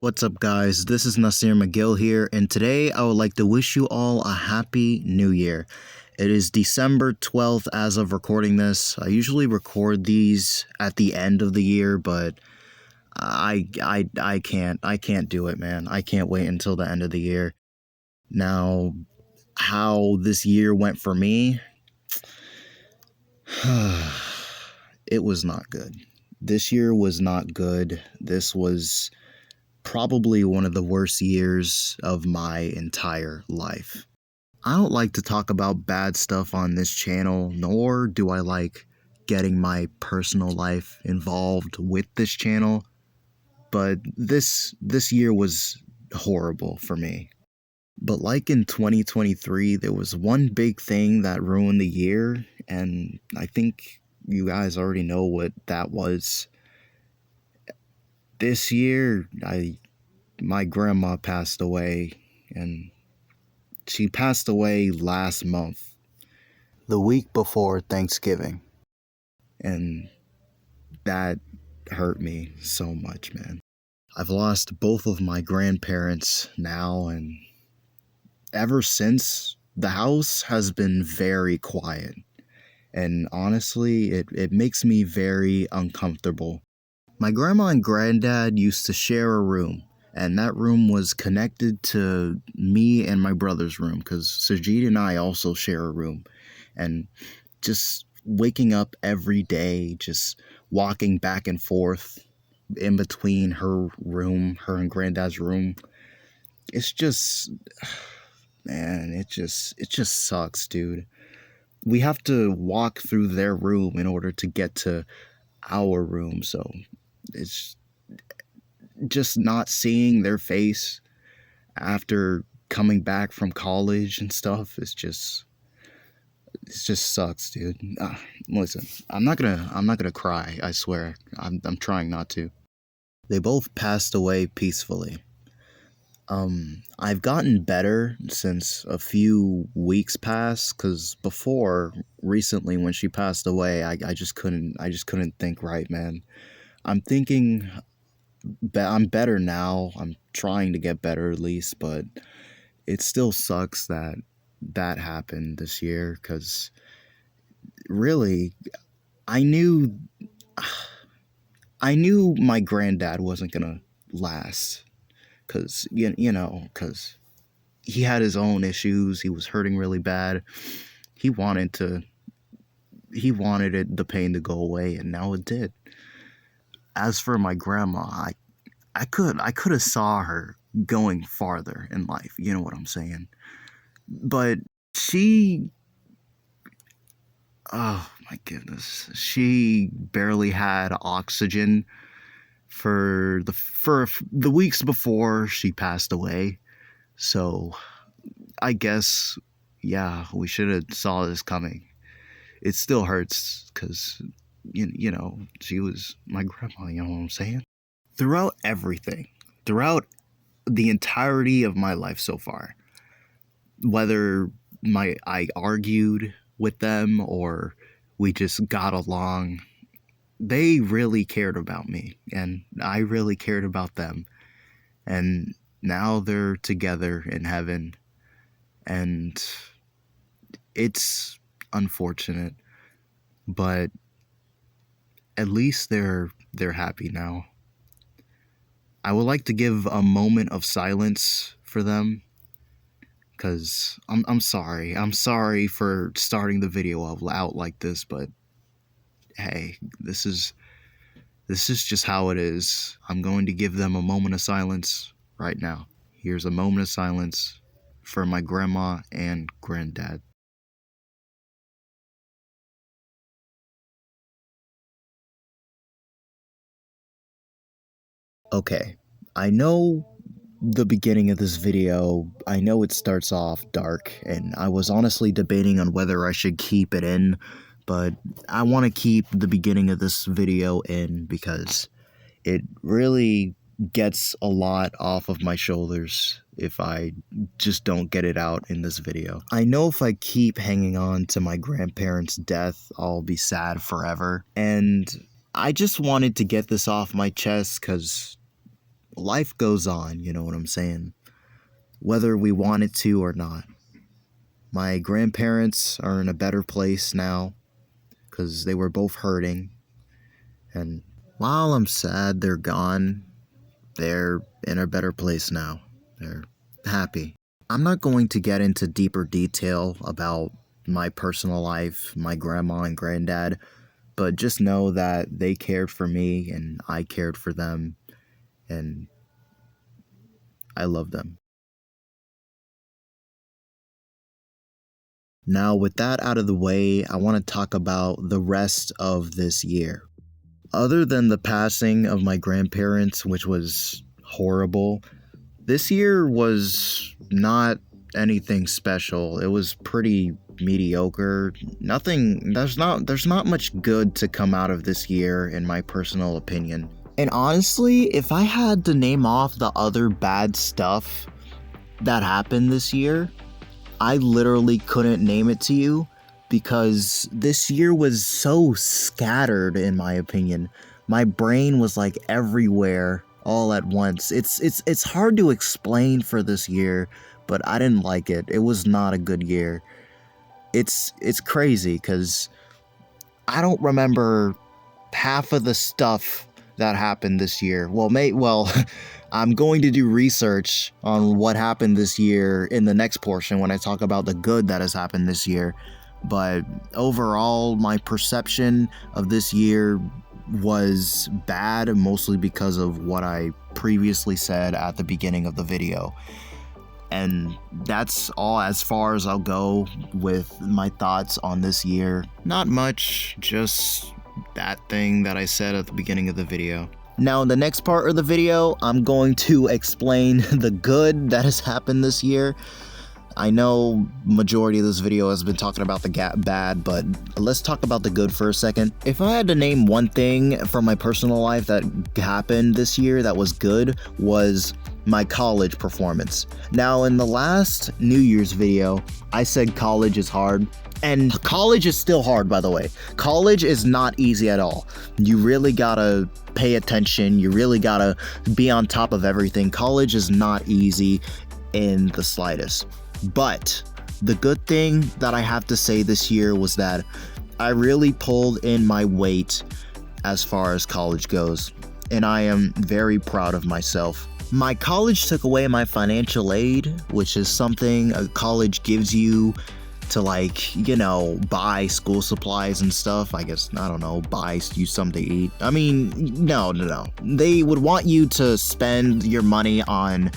What's up, guys? This is Nasir McGill here, and today I would like to wish you all a happy new year. It is December 12th as of recording this. I usually record these at the end of the year, but I can't do it, man. I can't wait until the end of the year. Now, how this year went for me, it was not good. This year was not good. This was probably one of the worst years of my entire life. I don't like to talk about bad stuff on this channel, nor do I like getting my personal life involved with this channel, but this year was horrible for me. But like in 2023, there was one big thing that ruined the year, and I think you guys already know what that was. This year, my grandma passed away, and she passed away last month, the week before Thanksgiving. And that hurt me so much, man. I've lost both of my grandparents now, and ever since, the house has been very quiet. And honestly, it makes me very uncomfortable. My grandma and granddad used to share a room, and that room was connected to me and my brother's room, because Sajid and I also share a room. And just waking up every day, just walking back and forth in between her and granddad's room, it's just, man, it just sucks, dude. We have to walk through their room in order to get to our room, so it's just not seeing their face after coming back from college and stuff. It just sucks, dude. Listen, I'm not gonna cry, I swear. I'm trying not to. They both passed away peacefully. I've gotten better since a few weeks passed, because recently when she passed away, I just couldn't think right, man. I'm thinking I'm better now. I'm trying to get better at least, but it still sucks that happened this year, because really, I knew my granddad wasn't gonna last, because because he had his own issues. He was hurting really bad. He wanted the pain to go away, and now it did. As for my grandma, I could have saw her going farther in life, you know what I'm saying? But she, oh my goodness, she barely had oxygen for the weeks before she passed away. So I guess, yeah, we should have saw this coming. It still hurts, because she was my grandma, you know what I'm saying? Throughout everything, throughout the entirety of my life so far, whether I argued with them or we just got along, they really cared about me, and I really cared about them. And now they're together in heaven, and it's unfortunate, but at least they're happy now. I would like to give a moment of silence for them, because I'm sorry. I'm sorry for starting the video out like this, but hey, this is just how it is. I'm going to give them a moment of silence right now. Here's a moment of silence for my grandma and granddad. Okay, I know the beginning of this video, I know it starts off dark, and I was honestly debating on whether I should keep it in, but I want to keep the beginning of this video in, because it really gets a lot off of my shoulders if I just don't get it out in this video. I know if I keep hanging on to my grandparents' death, I'll be sad forever, and I just wanted to get this off my chest, because, life goes on, you know what I'm saying? Whether we want it to or not. My grandparents are in a better place now because they were both hurting. And while I'm sad they're gone, they're in a better place now. They're happy. I'm not going to get into deeper detail about my personal life, my grandma and granddad, but just know that they cared for me and I cared for them, and I love them. Now, with that out of the way, I want to talk about the rest of this year. Other than the passing of my grandparents, which was horrible, this year was not anything special. It was pretty mediocre. There's not much good to come out of this year, in my personal opinion. And honestly, if I had to name off the other bad stuff that happened this year, I literally couldn't name it to you, because this year was so scattered, in my opinion. My brain was like everywhere all at once. It's hard to explain for this year, but I didn't like it. It was not a good year. It's crazy because I don't remember half of the stuff that happened this year. Well, I'm going to do research on what happened this year in the next portion when I talk about the good that has happened this year. But overall, my perception of this year was bad, mostly because of what I previously said at the beginning of the video. And that's all as far as I'll go with my thoughts on this year. Not much, just that thing that I said at the beginning of the video. Now, in the next part of the video, I'm going to explain the good that has happened this year. I know majority of this video has been talking about the bad, but let's talk about the good for a second. If I had to name one thing from my personal life that happened this year that was good, was my college performance. Now, in the last New Year's video, I said college is hard. And college is still hard, by the way. College is not easy at all. You really gotta pay attention. You really gotta be on top of everything. College is not easy in the slightest. But the good thing that I have to say this year was that I really pulled in my weight as far as college goes. And I am very proud of myself. My college took away my financial aid, which is something a college gives you to, like, you know, buy school supplies and stuff. I guess, I don't know, buy you something to eat. I mean, no. They would want you to spend your money on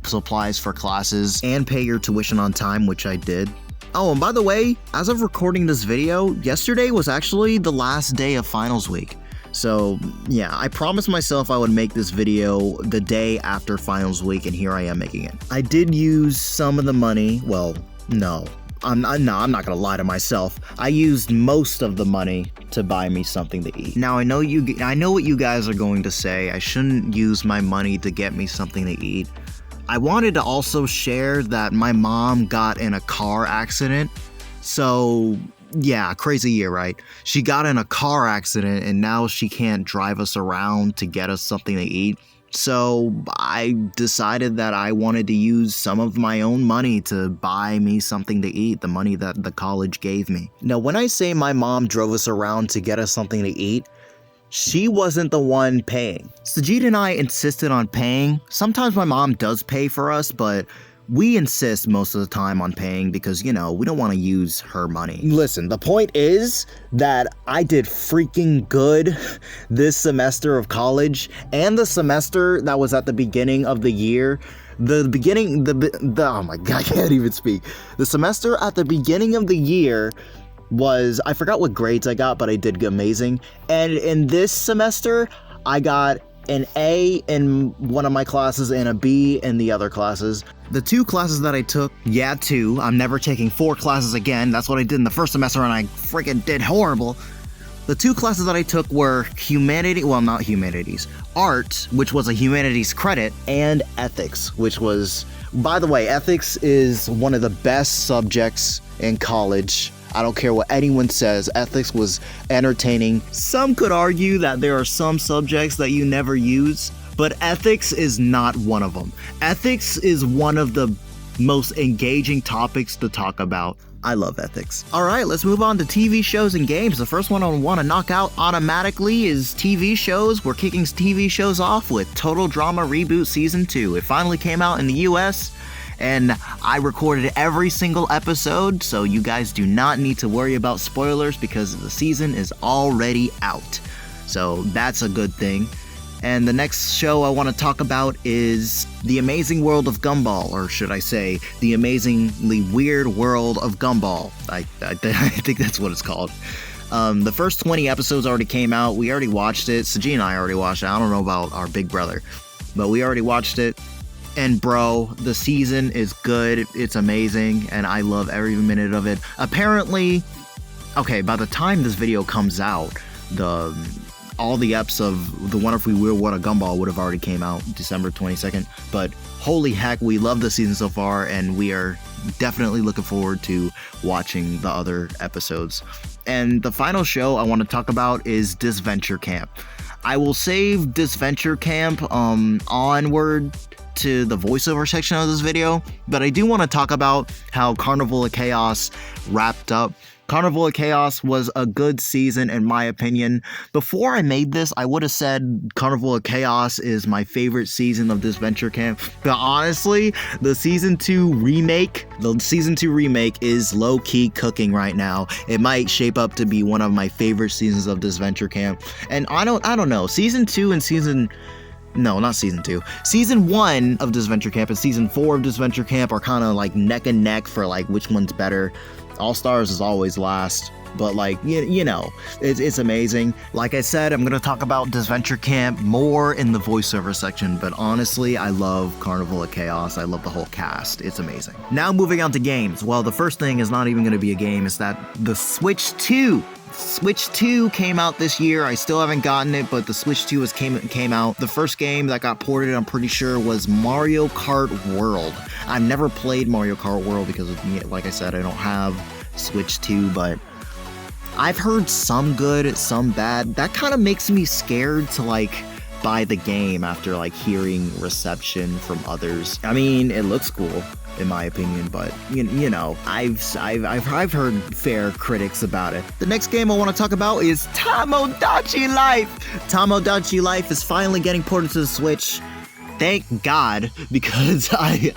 supplies for classes and pay your tuition on time, which I did. Oh, and by the way, as of recording this video, yesterday was actually the last day of finals week. So yeah, I promised myself I would make this video the day after finals week, and here I am making it. I did use some of the money. Well, no. I'm not gonna lie to myself. I used most of the money to buy me something to eat. Now, I know what you guys are going to say. I shouldn't use my money to get me something to eat. I wanted to also share that my mom got in a car accident. So yeah, crazy year, right? She got in a car accident and now she can't drive us around to get us something to eat. So I decided that I wanted to use some of my own money to buy me something to eat, the money that the college gave me. Now, when I say my mom drove us around to get us something to eat, she wasn't the one paying. Sajid and I insisted on paying. Sometimes my mom does pay for us, but we insist most of the time on paying because, you know, we don't want to use her money. Listen, the point is that I did freaking good this semester of college, and the semester that was at the beginning of the year. Oh my god, I can't even speak. The semester at the beginning of the year was, I forgot what grades I got, but I did amazing. And in this semester, I got an A in one of my classes and a B in the other classes. The two classes that I took, two. I'm never taking 4 classes again. That's what I did in the first semester and I freaking did horrible. The 2 classes that I took were art, which was a humanities credit, and ethics, which was, by the way, ethics is one of the best subjects in college. I don't care what anyone says, ethics was entertaining. Some could argue that there are some subjects that you never use, but ethics is not one of them. Ethics is one of the most engaging topics to talk about. I love ethics. All right, let's move on to TV shows and games. The first one I want to knock out automatically is TV shows. We're kicking TV shows off with Total Drama Reboot Season 2. It finally came out in the US, and I recorded every single episode, so you guys do not need to worry about spoilers because the season is already out. So that's a good thing. And the next show I want to talk about is The Amazing World of Gumball, or should I say, The Amazingly Weird World of Gumball. I think that's what it's called. The first 20 episodes already came out. We already watched it. Sajid and I already watched it. I don't know about our big brother, but we already watched it. And bro, the season is good. It's amazing, and I love every minute of it. Apparently, okay, by the time this video comes out, all the eps of The Wonderfully Weird World of Gumball would have already came out December 22nd, but holy heck, we love the season so far, and we are definitely looking forward to watching the other episodes. And the final show I want to talk about is Disventure Camp. I will save Disventure Camp onward to the voiceover section of this video, but I do want to talk about how Carnival of Chaos wrapped up. Carnival of Chaos was a good season in my opinion. Before I made this, I would have said Carnival of Chaos is my favorite season of Disventure Camp. But honestly, the season 2 remake is low-key cooking right now. It might shape up to be one of my favorite seasons of Disventure Camp. And I don't know. Season 1 of Disventure Camp and Season 4 of Disventure Camp are kind of like neck and neck for like which one's better. All Stars is always last, but like, you know, it's amazing. Like I said, I'm going to talk about Disventure Camp more in the voiceover section, but honestly, I love Carnival of Chaos. I love the whole cast. It's amazing. Now moving on to games. Well, the first thing is not even going to be a game, is that the Switch 2 came out this year. I still haven't gotten it, but the Switch 2 came out. The first game that got ported, I'm pretty sure, was Mario Kart World. I've never played Mario Kart World because, like I said, I don't have Switch 2, but I've heard some good, some bad. That kind of makes me scared to like buy the game after like hearing reception from others. I mean, it looks cool in my opinion, but you know, I've heard fair critics about it. The next game I want to talk about is Tomodachi Life. Tomodachi Life is finally getting ported to the Switch. Thank God, because I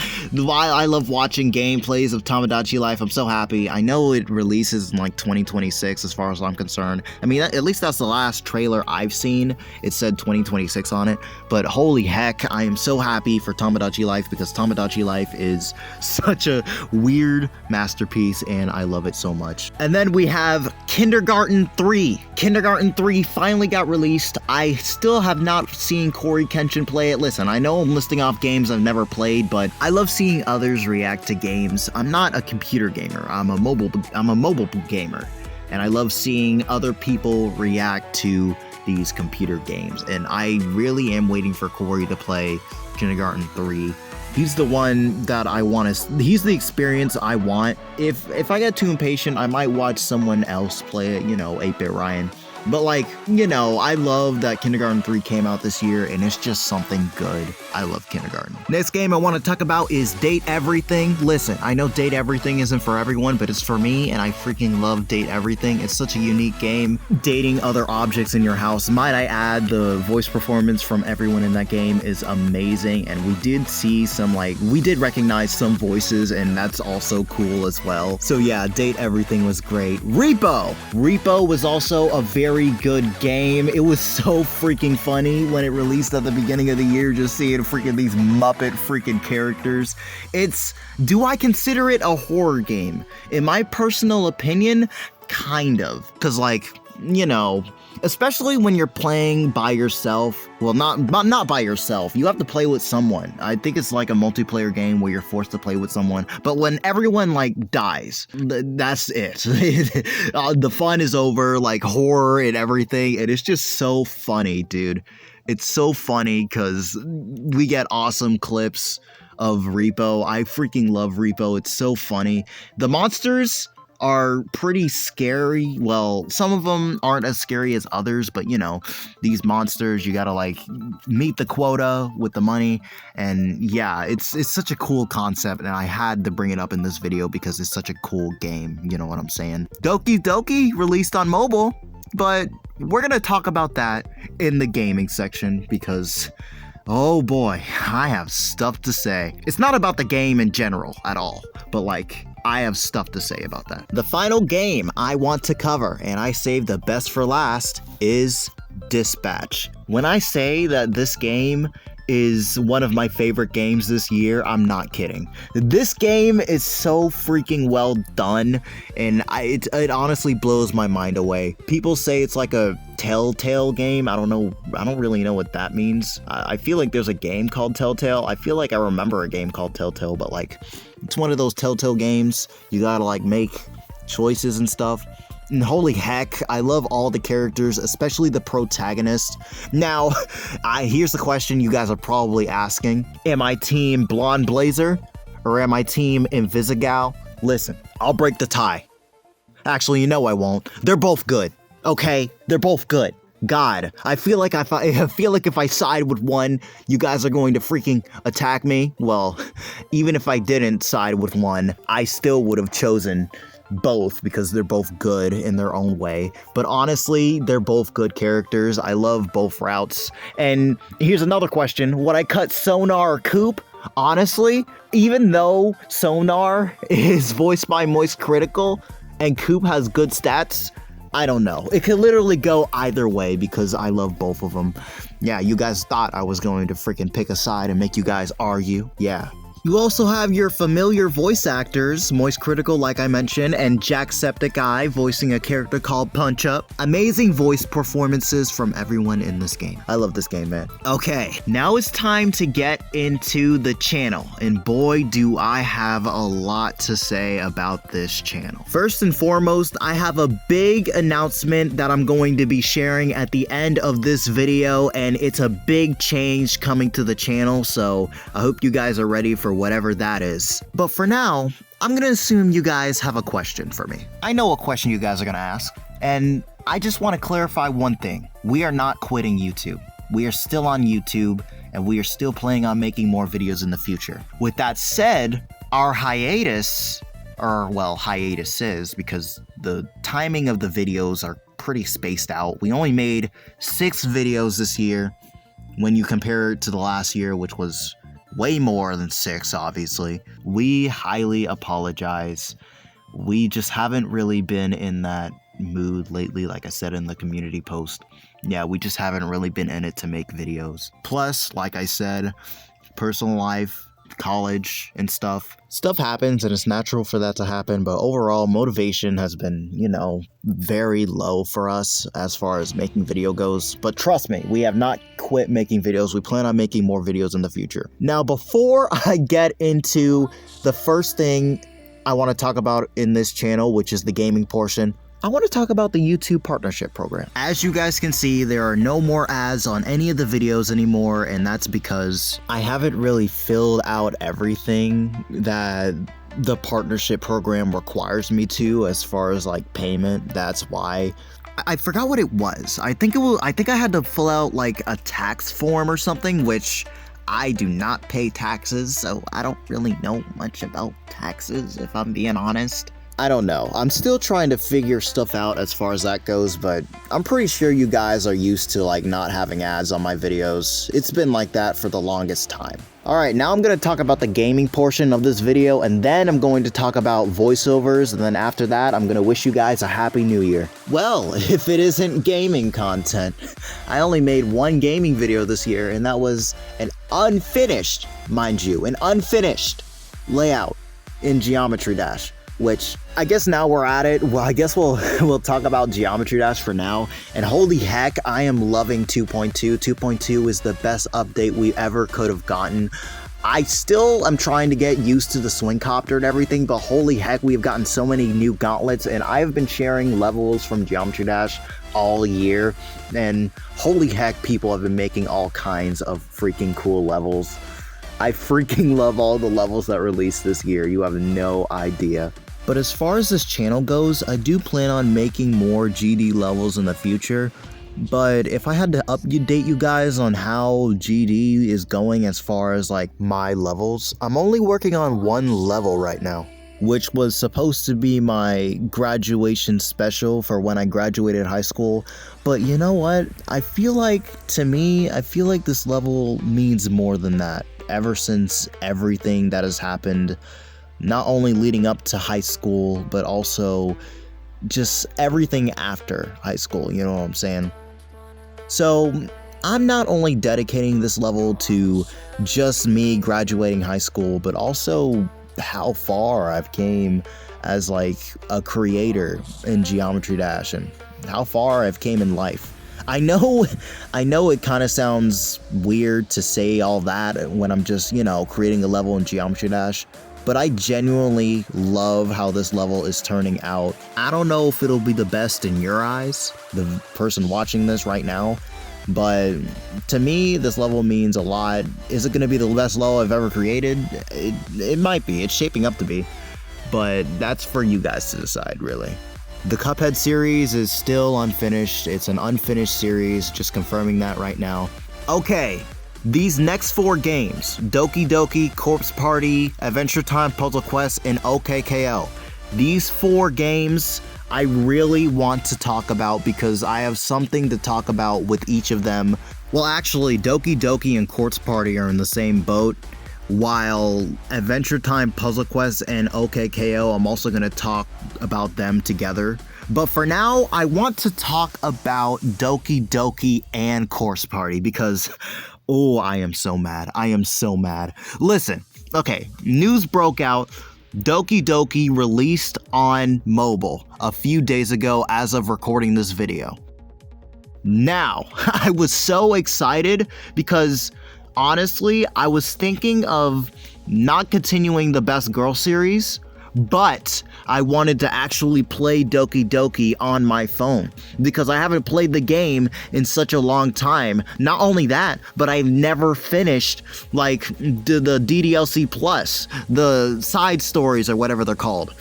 love watching gameplays of Tomodachi Life. I'm so happy. I know it releases in like 2026 as far as I'm concerned. I mean, at least that's the last trailer I've seen. It said 2026 on it, but holy heck, I am so happy for Tomodachi Life because Tomodachi Life is such a weird masterpiece and I love it so much. And then we have Kindergarten 3. Kindergarten 3 finally got released. I still have not seen Cory Kenshin play it. Listen, I know I'm listing off games I've never played, but I love seeing others react to games. I'm not a computer gamer. I'm a mobile gamer, and I love seeing other people react to these computer games. And I really am waiting for Cory to play Kindergarten 3. He's the one that I want to. He's the experience I want. If I get too impatient, I might watch someone else play it. You know, 8-Bit Ryan. But like, you know, I love that Kindergarten 3 came out this year and it's just something good. I love Kindergarten. Next game I want to talk about is Date Everything. Listen, I know Date Everything isn't for everyone, but it's for me and I freaking love Date Everything. It's such a unique game. Dating other objects in your house. Might I add, the voice performance from everyone in that game is amazing, and we did see some we did recognize some voices, and that's also cool as well. So yeah, Date Everything was great. Repo was also a very good game. It was so freaking funny when it released at the beginning of the year, just seeing freaking these Muppet freaking characters. Do I consider it a horror game? In my personal opinion, kind of. Because you know, especially when you're playing by yourself. Well, not by yourself. You have to play with someone. I think it's like a multiplayer game where you're forced to play with someone. But when everyone dies, that's it. The fun is over, horror and everything. And it's just so funny, dude. It's so funny because we get awesome clips of Repo. I freaking love Repo. It's so funny. The monsters are pretty scary. Well, some of them aren't as scary as others, but you know, these monsters, you gotta like meet the quota with the money. And yeah, it's such a cool concept, and I had to bring it up in this video because it's such a cool game. You know what I'm saying? Doki Doki released on mobile, but we're gonna talk about that in the gaming section because oh boy, I have stuff to say. It's not about the game in general at all, but like, I have stuff to say about that. The final game I want to cover, and I saved the best for last, is Dispatch. When I say that this game is one of my favorite games this year, I'm not kidding. This game is so freaking well done, and it honestly blows my mind away. People say it's like a Telltale game. I don't really know what that means. I feel like there's a game called Telltale. I feel like I remember a game called Telltale, but like, it's one of those Telltale games. You gotta like make choices and stuff. And holy heck, I love all the characters, especially the protagonist. Now, here's the question you guys are probably asking. Am I team Blonde Blazer or am I team Invisigal? Listen, I'll break the tie. Actually, you know I won't. They're both good, okay? They're both good. God, I feel like if I side with one, you guys are going to freaking attack me. Well, even if I didn't side with one, I still would have chosen both because they're both good in their own way. But honestly, they're both good characters. I love both routes. And here's another question. Would I cut Sonar or Coop? Honestly, even though Sonar is voiced by Moist Critical and Coop has good stats, I don't know. It could literally go either way because I love both of them. Yeah, you guys thought I was going to freaking pick a side and make you guys argue. Yeah. You also have your familiar voice actors, Moist Critical like I mentioned, and Jacksepticeye voicing a character called Punch Up. Amazing voice performances from everyone in this game. I love this game, man. Okay, now it's time to get into the channel, and boy do I have a lot to say about this channel. First and foremost, I have a big announcement that I'm going to be sharing at the end of this video, and it's a big change coming to the channel, so I hope you guys are ready for whatever that is. But for now, I'm gonna assume you guys have a question for me. I know a question you guys are gonna ask, and I just want to clarify one thing. We are not quitting YouTube. We are still on YouTube, and we are still planning on making more videos in the future. With that said, our hiatus, or well, hiatuses, because the timing of the videos are pretty spaced out. We only made 6 videos this year when you compare it to the last year, which was way more than 6, obviously. We highly apologize. We just haven't really been in that mood lately, like I said in the community post. Yeah, we just haven't really been in it to make videos. Plus, like I said, personal life, college and stuff happens, and it's natural for that to happen, but overall motivation has been, you know, very low for us as far as making video goes. But trust me, we have not quit making videos. We plan on making more videos in the future. Now, before I get into the first thing I want to talk about in this channel, which is the gaming portion, I want to talk about the YouTube partnership program. As you guys can see, there are no more ads on any of the videos anymore, and that's because I haven't really filled out everything that the partnership program requires me to as far as like payment. That's why. I forgot what it was. I think I had to fill out like a tax form or something, which I do not pay taxes, so I don't really know much about taxes, if I'm being honest. I don't know. I'm still trying to figure stuff out as far as that goes, but I'm pretty sure you guys are used to like not having ads on my videos. It's been like that for the longest time. Alright, now I'm going to talk about the gaming portion of this video, and then I'm going to talk about voiceovers, and then after that, I'm going to wish you guys a happy new year. Well, if it isn't gaming content, I only made one gaming video this year, and that was an unfinished, mind you, an unfinished layout in Geometry Dash. Which, I guess now we're at it. Well, I guess we'll talk about Geometry Dash for now. And holy heck, I am loving 2.2. 2.2 is the best update we ever could have gotten. I still am trying to get used to the swing copter and everything, but holy heck, we've gotten so many new gauntlets, and I've been sharing levels from Geometry Dash all year, and holy heck, people have been making all kinds of freaking cool levels. I freaking love all the levels that released this year. You have no idea. But as far as this channel goes, I do plan on making more GD levels in the future. But if I had to update you guys on how GD is going as far as like my levels, I'm only working on one level right now, which was supposed to be my graduation special for when I graduated high school. But you know what? I feel like this level means more than that ever since everything that has happened, not only leading up to high school, but also just everything after high school, you know what I'm saying? So I'm not only dedicating this level to just me graduating high school, but also how far I've came as like a creator in Geometry Dash and how far I've came in life. I know it kind of sounds weird to say all that when I'm just, creating a level in Geometry Dash, but I genuinely love how this level is turning out. I don't know if it'll be the best in your eyes, the person watching this right now, but to me, this level means a lot. Is it going to be the best level I've ever created? It might be. It's shaping up to be, but that's for you guys to decide, really. The Cuphead series is still unfinished. It's an unfinished series, just confirming that right now. Okay. These next 4 games, Doki Doki, Corpse Party, Adventure Time, Puzzle Quest, and OKKO. These 4 games I really want to talk about because I have something to talk about with each of them. Well, actually, Doki Doki and Corpse Party are in the same boat, while Adventure Time, Puzzle Quest, and OKKO, I'm also going to talk about them together. But for now, I want to talk about Doki Doki and Corpse Party because... oh, I am so mad. I am so mad. Listen, okay, news broke out. Doki Doki released on mobile a few days ago as of recording this video. Now, I was so excited because honestly, I was thinking of not continuing the Best Girl series, but I wanted to actually play Doki Doki on my phone because I haven't played the game in such a long time. Not only that, but I've never finished like the DDLC Plus, the side stories or whatever they're called.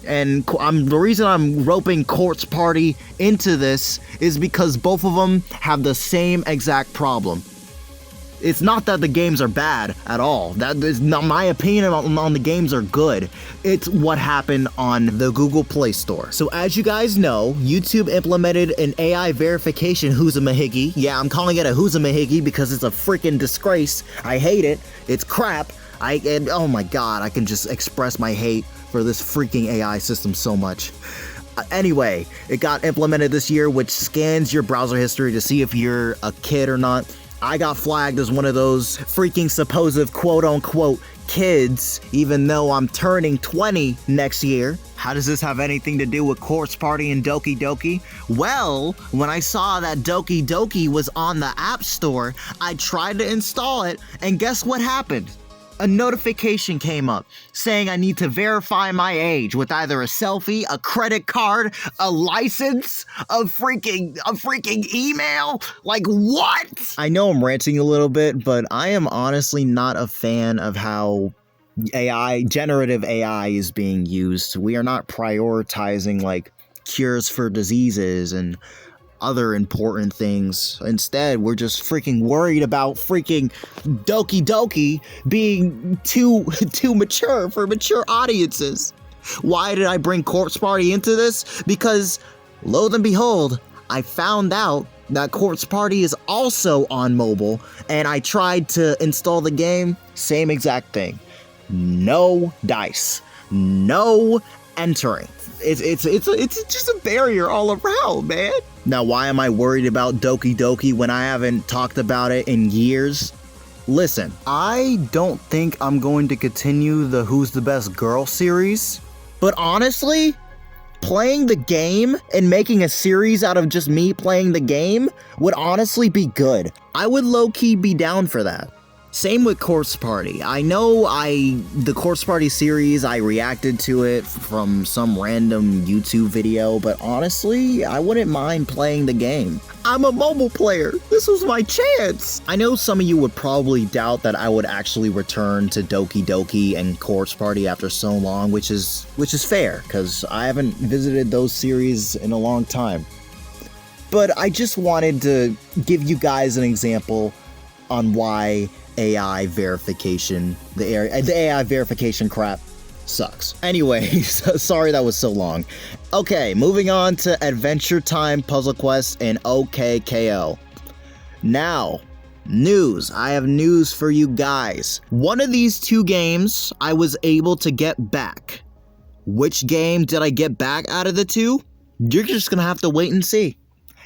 And the reason I'm roping Corpse Party into this is because both of them have the same exact problem. It's not that the games are bad at all. That is not my opinion on the games are good. It's what happened on the Google Play Store. So as you guys know, YouTube implemented an AI verification hoozamahiggy. Yeah, I'm calling it a hoozamahiggy because it's a freaking disgrace. I hate it. It's crap. And oh my god, I can just express my hate for this freaking AI system so much. Anyway, it got implemented this year, which scans your browser history to see if you're a kid or not. I got flagged as one of those freaking supposed quote-unquote kids, even though I'm turning 20 next year. How does this have anything to do with Corpse Party and Doki Doki? Well, when I saw that Doki Doki was on the App Store, I tried to install it, and guess what happened? A notification came up saying I need to verify my age with either a selfie, a credit card, a license, a freaking email. Like, what? I know I'm ranting a little bit, but I am honestly not a fan of how generative AI is being used. We are not prioritizing like cures for diseases and other important things. Instead, we're just freaking worried about freaking Doki Doki being too mature for mature audiences. Why did I bring Corpse Party into this? Because, lo and behold, I found out that Corpse Party is also on mobile, and I tried to install the game, same exact thing. No dice. No entering. It's just a barrier all around, man. Now, why am I worried about Doki Doki when I haven't talked about it in years? Listen, I don't think I'm going to continue the Who's the Best Girl series, but honestly, playing the game and making a series out of just me playing the game would honestly be good. I would low-key be down for that. Same with Corpse Party. I know the Corpse Party series, I reacted to it from some random YouTube video, but honestly, I wouldn't mind playing the game. I'm a mobile player. This was my chance. I know some of you would probably doubt that I would actually return to Doki Doki and Corpse Party after so long, which is fair, because I haven't visited those series in a long time. But I just wanted to give you guys an example on why AI verification, the AI verification crap sucks. Anyway, sorry that was so long. Okay, moving on to Adventure Time Puzzle Quest and OKKO. Now, news. I have news for you guys. One of these two games I was able to get back. Which game did I get back out of the two? You're just gonna have to wait and see.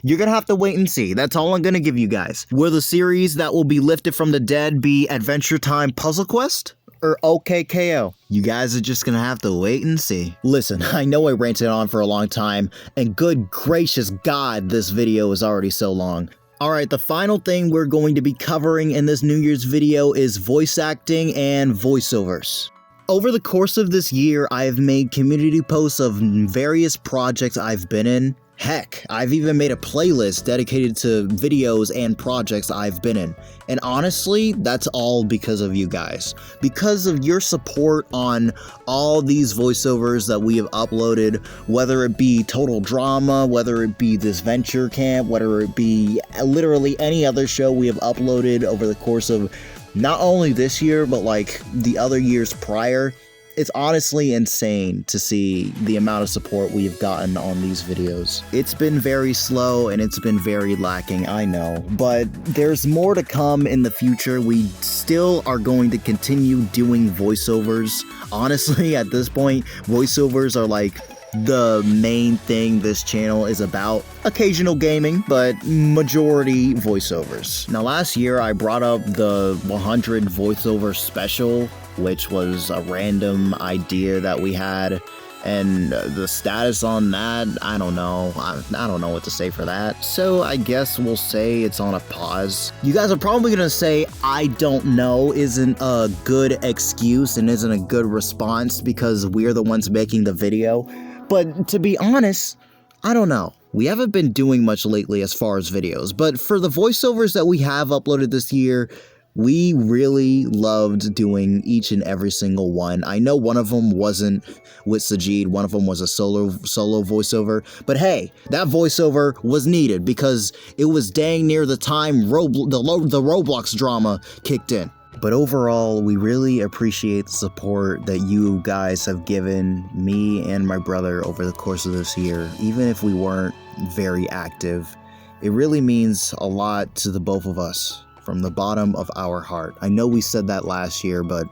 You're gonna have to wait and see. That's all I'm gonna give you guys. Will the series that will be lifted from the dead be Adventure Time Puzzle Quest or OKKO? You guys are just gonna have to wait and see. Listen, I know I ranted on for a long time, and good gracious God, this video is already so long. Alright, the final thing we're going to be covering in this New Year's video is voice acting and voiceovers. Over the course of this year, I have made community posts of various projects I've been in. Heck, I've even made a playlist dedicated to videos and projects I've been in. And honestly, that's all because of you guys. Because of your support on all these voiceovers that we have uploaded, whether it be Total Drama, whether it be this Venture Camp, whether it be literally any other show we have uploaded over the course of not only this year, but like the other years prior. It's honestly insane to see the amount of support we've gotten on these videos. It's been very slow and it's been very lacking, I know, but there's more to come in the future. We still are going to continue doing voiceovers. Honestly, at this point, voiceovers are like the main thing this channel is about. Occasional gaming, but majority voiceovers. Now, last year I brought up the 100 voiceover special, which was a random idea that we had, and the status on that, I don't know. I don't know what to say for that. So I guess we'll say it's on a pause. You guys are probably gonna say I don't know isn't a good excuse and isn't a good response because we're the ones making the video. But to be honest, I don't know. We haven't been doing much lately as far as videos, but for the voiceovers that we have uploaded this year, we really loved doing each and every single one. I know one of them wasn't with Sajid, one of them was a solo voiceover, but hey, that voiceover was needed because it was dang near the time the Roblox drama kicked in. But overall, we really appreciate the support that you guys have given me and my brother over the course of this year. Even if we weren't very active, it really means a lot to the both of us from the bottom of our heart. I know we said that last year, but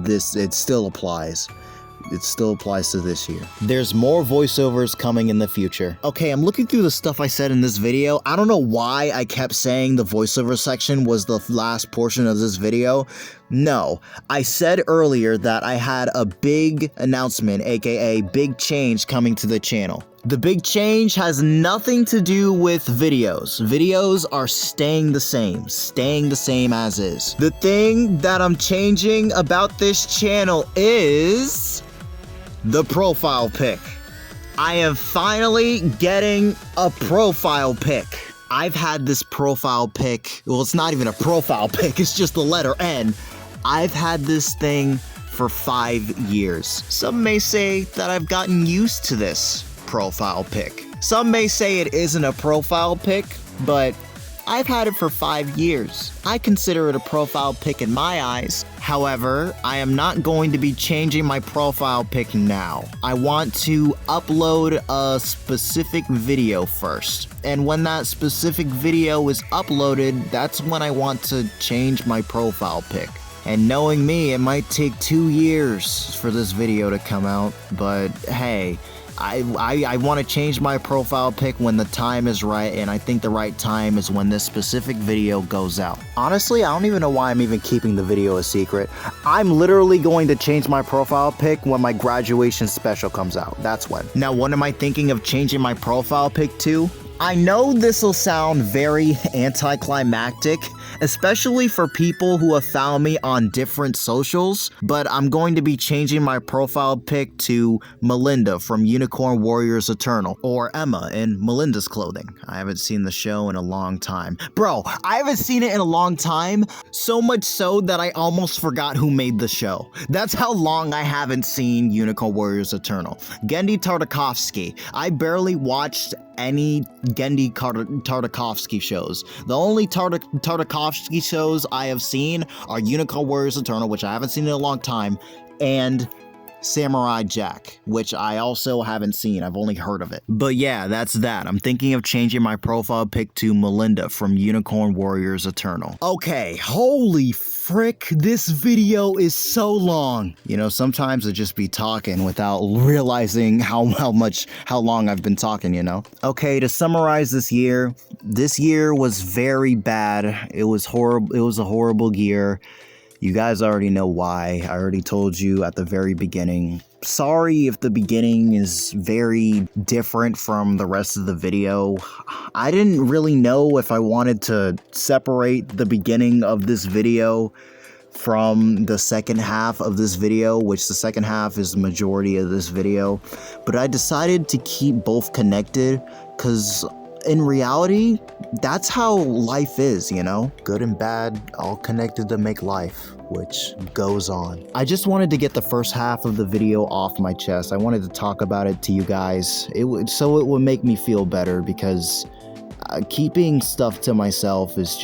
it still applies. It still applies to this year. There's more voiceovers coming in the future. Okay, I'm looking through the stuff I said in this video. I don't know why I kept saying the voiceover section was the last portion of this video. No, I said earlier that I had a big announcement, aka big change coming to the channel. The big change has nothing to do with videos. Videos are staying the same as is. The thing that I'm changing about this channel is the profile pic. I am finally getting a profile pic. I've had this profile pic, well, it's not even a profile pic, it's just the letter N. I've had this thing for 5 years. Some may say that I've gotten used to this profile pic. Some may say it isn't a profile pic, but I've had it for 5 years. I consider it a profile pic in my eyes. However, I am not going to be changing my profile pic now. I want to upload a specific video first. And when that specific video is uploaded, that's when I want to change my profile pic. And knowing me, it might take 2 years for this video to come out, but hey, I want to change my profile pic when the time is right, and I think the right time is when this specific video goes out. Honestly, I don't even know why I'm even keeping the video a secret. I'm literally going to change my profile pic when my graduation special comes out. That's when. Now, what am I thinking of changing my profile pic to? I know this'll sound very anticlimactic, especially for people who have found me on different socials, but I'm going to be changing my profile pic to Melinda from Unicorn Warriors Eternal, or Emma in Melinda's Clothing. I haven't seen the show in a long time. Bro, I haven't seen it in a long time, so much so that I almost forgot who made the show. That's how long I haven't seen Unicorn Warriors Eternal. Genndy Tartakovsky. I barely watched any Genndy Tartakovsky shows. The only Tartakovsky shows I have seen are Unicorn Warriors Eternal, which I haven't seen in a long time, and Samurai Jack, which I also haven't seen. I've only heard of it. But yeah, that's that. I'm thinking of changing my profile pic to Melinda from Unicorn Warriors Eternal. Okay, holy frick, this video is so long. You know, sometimes I just be talking without realizing how long I've been talking, you know? Okay, to summarize this year was very bad. It was horrible. It was a horrible year. You guys already know why. I already told you at the very beginning. Sorry if the beginning is very different from the rest of the video. I didn't really know if I wanted to separate the beginning of this video from the second half of this video, which the second half is the majority of this video. But I decided to keep both connected because in reality, that's how life is, you know? Good and bad, all connected to make life, which goes on. I just wanted to get the first half of the video off my chest. I wanted to talk about it to you guys. So it would make me feel better, because keeping stuff to myself is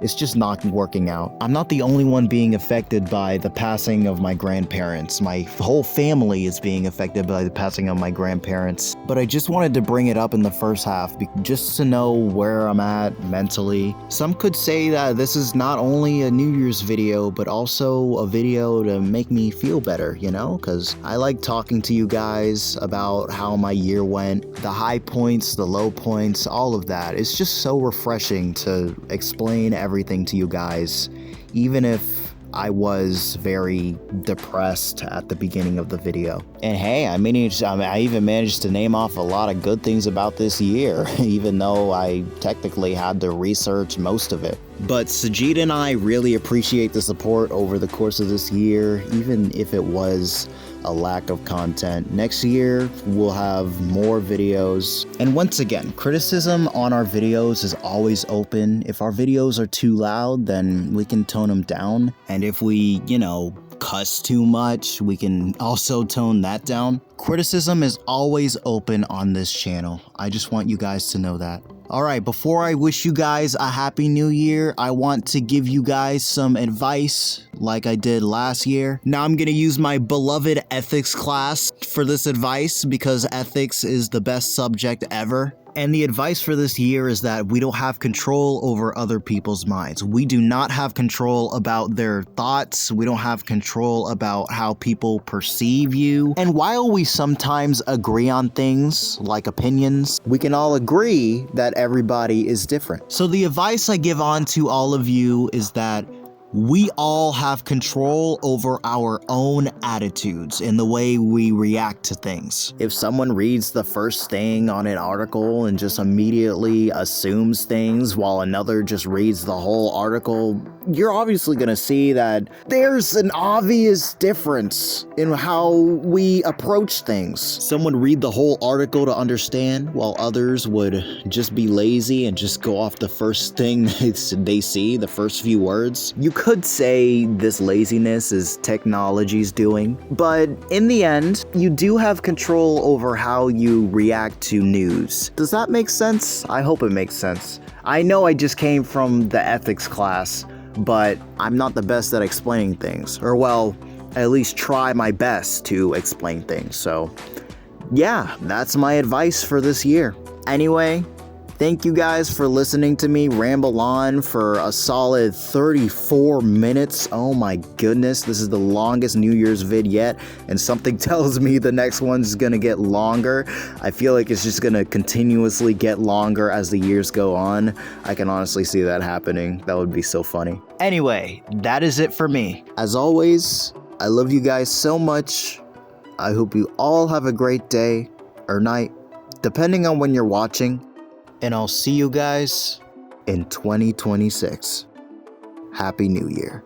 it's just not working out. I'm not the only one being affected by the passing of my grandparents. My whole family is being affected by the passing of my grandparents. But I just wanted to bring it up in the first half, just to know where I'm at mentally. Some could say that this is not only a New Year's video, but also a video to make me feel better, you know? Because I like talking to you guys about how my year went, the high points, the low points, all of that. It's just so refreshing to explain everything to you guys, even if I was very depressed at the beginning of the video. And hey, I even managed to name off a lot of good things about this year, even though I technically had to research most of it. But Sajid and I really appreciate the support over the course of this year, even if it was a lack of content. Next year, we'll have more videos. And once again, criticism on our videos is always open. If our videos are too loud, then we can tone them down. And if we, cuss too much, we can also tone that down. Criticism is always open on this channel. I just want you guys to know that. Alright, before I wish you guys a happy new year, I want to give you guys some advice like I did last year. Now I'm gonna use my beloved ethics class for this advice, because ethics is the best subject ever. And the advice for this year is that we don't have control over other people's minds. We do not have control about their thoughts. We don't have control about how people perceive you. And while we sometimes agree on things like opinions, we can all agree that everybody is different. So the advice I give on to all of you is that we all have control over our own attitudes and the way we react to things. If someone reads the first thing on an article and just immediately assumes things while another just reads the whole article, you're obviously going to see that there's an obvious difference in how we approach things. Some would read the whole article to understand, while others would just be lazy and just go off the first thing they see, the first few words. You could say this laziness is technology's doing, but in the end, you do have control over how you react to news. Does that make sense? I hope it makes sense. I know I just came from the ethics class, but I'm not the best at explaining things. Or well, at least try my best to explain things. So yeah, that's my advice for this year. Anyway, thank you guys for listening to me ramble on for a solid 34 minutes. Oh my goodness, this is the longest New Year's vid yet, and something tells me the next one's gonna get longer. I feel like it's just gonna continuously get longer as the years go on. I can honestly see that happening. That would be so funny. Anyway, that is it for me. As always, I love you guys so much. I hope you all have a great day or night, depending on when you're watching. And I'll see you guys in 2026. Happy New Year.